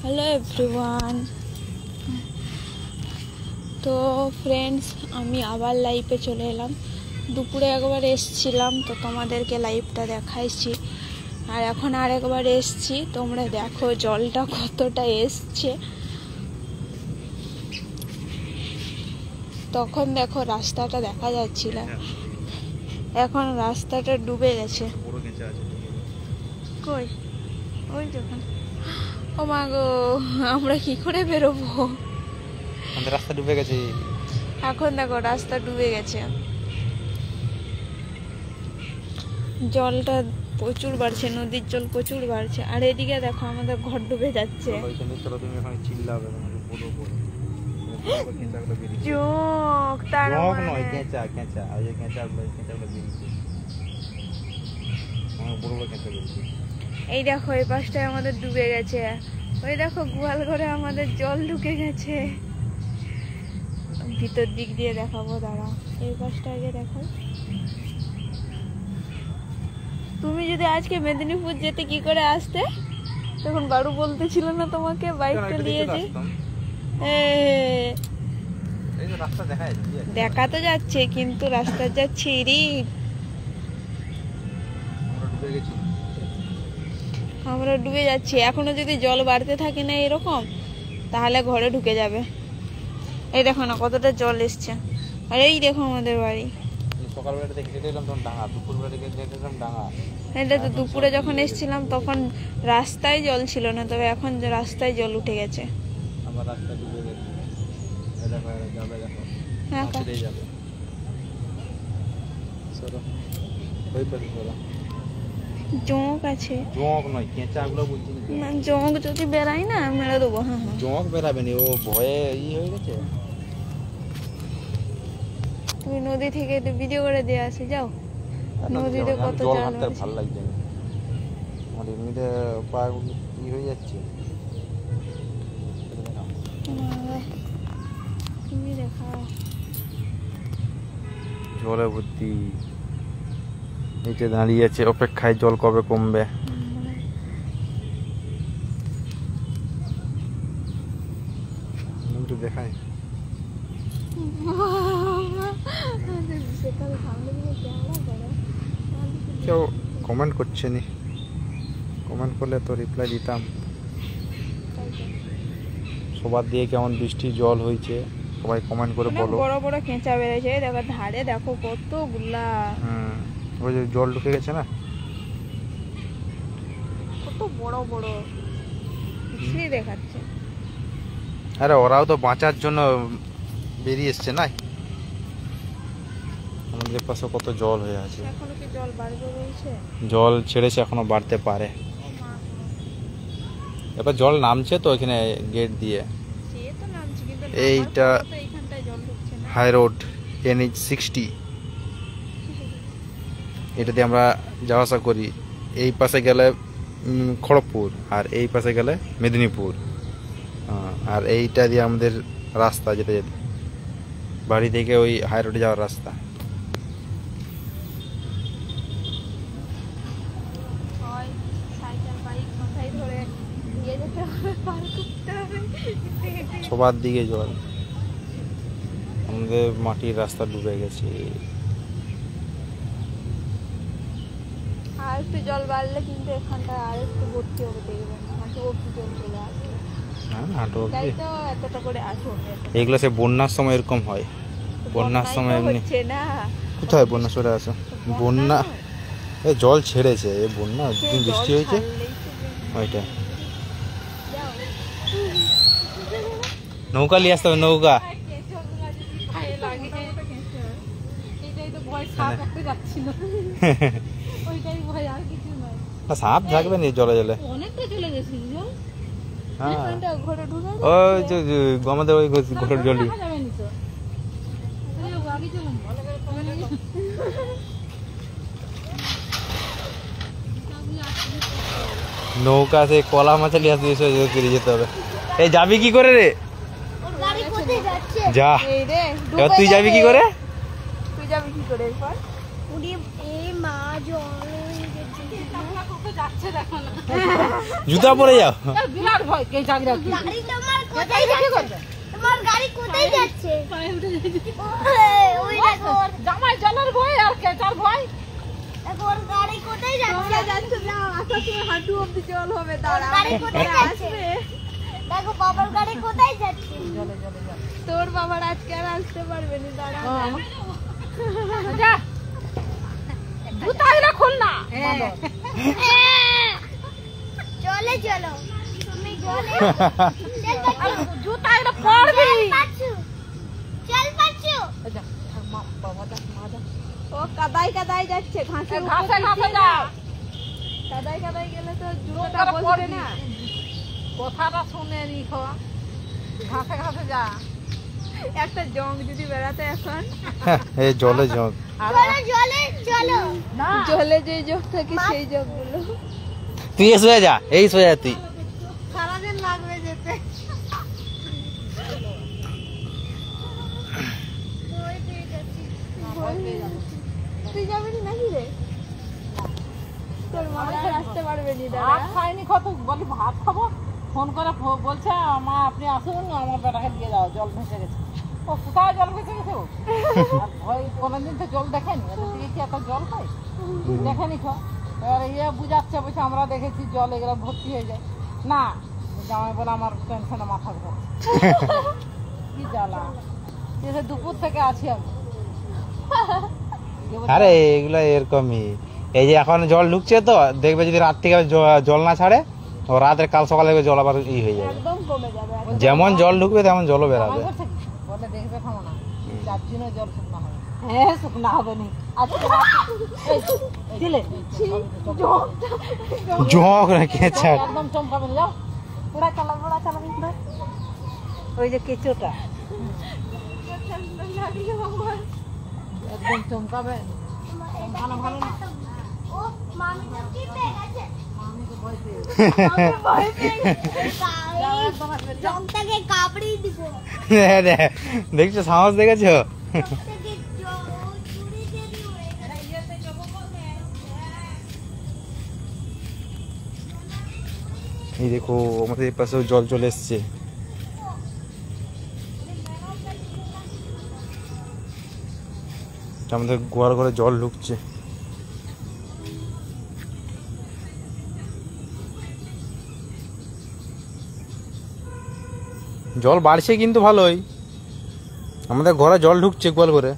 Hello everyone. তো friends, আমি আবার লাইভে চলে এলাম। দুপুরে একবার এসছিলাম, তো তোমাদেরকে লাইভটা দেখাইছি, আর এখন আর একবার এসছি। তোমরা দেখো জলটা কতটা এসছে। তখন দেখো রাস্তাটা দেখা যাচ্ছিল, এখন রাস্তাটা ডুবে গেছে। কই ওই যখন, ও মা গো, আমরা কি করে বেরোবো? রাস্তা ডুবে গেছে। এখন দেখো রাস্তা ডুবে গেছে, জলটা প্রচুর বাড়ছে, নদীর জল প্রচুর বাড়ছে। আর এদিকে দেখো আমাদের ঘর ডুবে যাচ্ছে। চোখ তার নয়, কেঁচা কেঁচা, ওই যে কেঁচাগুলো বেরিয়েছে, বড় বড় কেঁচা বেরিয়েছে। এই দেখো এই পাশটায় আমাদের ডুবে গেছে। ওই দেখো গোয়াল ঘরে আমাদের জল ঢুকে গেছে। ভিতর দিক দিয়ে দেখাবো, দাঁড়াও। এই পাশটা আগে দেখো। তুমি যদি আজকে মেদিনীপুর যেতে কি করে আসতে? তখন বাড়ু বলতেছিল না তোমাকে বাইকটা নিয়ে যে? দেখা তো যাচ্ছে, কিন্তু রাস্তার যা ছিঁড়ি। আমরা ডুবে যাচ্ছি। এখনো যদি জল বাড়তে থাকে না এরকম, তাহলে ঘরে ঢুকে যাবে। এই দেখো না কতটা জল এসছে। আর এই দেখো আমাদের বাড়ি। এটা তো দুপুরে যখন এসেছিলাম তখন রাস্তায় জল ছিল না, তবে এখন রাস্তায় জল উঠে গেছে। জোঁক আছে, জোঁক নয়, কেঁচাগুলো বলছি না। জোঁক যদি বেরাই না মেরে দেবো। হ্যাঁ হ্যাঁ, জোঁক বেরাবে না, ও ভয়ে হয়ে গেছে। তুমি নদী থেকে ভিডিও করে দিয়ে আসে যাও। নদীতে কত জল হাঁটতে ভালো লাগছে না, আমার এমনিতে পা ই হয়ে যাচ্ছে। তুমি দেখাও। জলে ভর্তি, নিচে দাঁড়িয়ে আছে অপেক্ষায় জল কবে কমবে। দেখায় কেউ কমেন্ট করছে নি, কমেন্ট করলে তো রিপ্লাই দিতাম। সবার দিয়ে কেমন বৃষ্টি জল হয়েছে সবাই কমেন্ট করে বলো। বড় বড় কেঁচা বেড়েছে, দেখো ধারে দেখো কতগুলা। ওই যে জল ঢুকে গেছে না, কত বড় বড় পিছলি দেখাচ্ছে। আরে ওরাও তো বাঁচার জন্য বেরিয়ে এসছে না। আমাদের পাশে কত জল হয়ে আছে। এখনো কি জল বাড়বে বলছে? জল ছেড়েছে, এখনো বাড়তে পারে। এবার জল নামছে তো এখানে গেট দিয়ে। এইটা হাই রোড NH60, এটা দিয়ে আমরা যাওয়া আসা করি। এই পাশে গেলে খড়গপুর, আর এই পাশে গেলে মেদিনীপুর। আর এইটা দিয়ে আমাদের রাস্তা যেতে যেতে বাড়ি থেকে ওই হাই রোডে যাওয়ার রাস্তা। সবার দিকে জল, আমাদের মাটির রাস্তা ডুবে গেছে। আর একটু জল বাড়লে কিন্তু এখানটা আর একটু ভর্তি হবে, দেখবেন হাঁটু অব্দি জল চলে আসবে। তাই তো এতটা করে আসবে। এগুলো সে বন্যার সময় এরকম হয়, বন্যার সময় এমনি না। কোথায় বন্যা চলে আসে? বন্যা জল ছেড়েছে, এই বন্যা দিন বৃষ্টি হয়েছে ওইটা। নৌকা নিয়ে আসতে হবে, নৌকা। সাপ থাকবে না জলে জলে। ওই যে আমাদের ওই ঘরের জলই। নৌকা সে কলা মাছালি আসতে ফিরে যেতে হবে। এই যাবি কি করে রে? যা, তুই যাবি কি করে? তুই যাবি কি করে? জুতা পরে যাও। বিরাট ভয় কে চাকরি গাড়ি তোমার কোথায় যাচ্ছে? তোমার গাড়ি কোথায় যাচ্ছে? ওই দেখো জামাই জলের ভয় আর কেচার ভয়। দেখো ওর গাড়ি কোথায় যাচ্ছে? যাচ্ছে না আসার সময় হাঁটু অব্দি জল হবে, ওর গাড়ি কোথায় যাচ্ছে? দেখো বাবার গাড়ি কোথায় যাচ্ছে? তোর বাবার আজকে আর আসতে পারবে না, দাঁড়া যা জুতা এরা খোল না। চলে চলো তুমি চলে জুতা এরা পড়বি। চল পাচ্ছো ও কাদাই কাদাই যাচ্ছে, ঘাসে ঘাসে ঘাসে যা। কাদাই কাদাই গেলে তো জুতোটা জুতাটা বসবে পরবি না। কথাটা শুনে নি খাওয়া। ঘাসে ঘাসে যা। একটা জং যদি বেড়াতে এখন, এই জলে জল। চলো জলে চলো না জলে যে জগ থাকে সেই জগগুলো। তুই এ শুয়ে যা, এই শুয়ে যা তুই। সারাদিন লাগবে যেতে। তুই যাবি নাকি রে? তোর মা আর আসতে পারবে নি, ভাত দাঁড়া। খাইনি কত বলি ভাত খাবো। ফোন করে বলছে মা আপনি আসুন আমার বেটাকে দিয়ে দাও, জল ভেসে গেছে। ও কোথায় জল ভেসে গেছে ও? আর ভয় কোনোদিন তো জল দেখেনি, এদের দিকে কি এত জল পাই দেখেনি খো। এবার ইয়ে বুঝাচ্ছে, বলছে আমরা দেখেছি জল এগুলো ভর্তি হয়ে যায় না। জামাই বলে আমার টেনশনে মাথা ঘুরে কি জ্বালা। এসে দুপুর থেকে আছি আমি। আরে এগুলো এরকমই, এই যে এখন জল ঢুকছে তো দেখবে যদি রাত থেকে জল না ছাড়ে, ও রাতের কাল সকালে জল আবার হয়ে যাবে। একদম কমে যাবে। যেমন জল ঢুকবে তেমন জলও বেরাবে। জামাই বলছে কি? বলে দেখবে খাবো না, 4 দিনও জল শুকনা হবে। হ্যাঁ শুকনা হবে নি আজকে দিলে জগ না কেঁচা। একদম চমকাবে না। যাও পুরা চালাবি ওই যে কেঁচোটা একদম চমকাবে। চমকানো ভালো না। ও মামি তো কি পেয়ে গেছে? আমি তো ভয় পেয়ে ভয় পেয়ে গেছে। জংটাকে কাপড়ি দিব। দেখছো সাহস দেখেছো? জংটাকে চুরি দিয়ে দিব। এই দেখো আমাদের এই পাশেও জল চলে এসছে। আমাদের গোয়ার ঘরে জল ঢুকছে। জল বাড়ছে কিন্তু ভালোই, আমাদের ঘরে জল ঢুকছে গোয়াল ঘরে।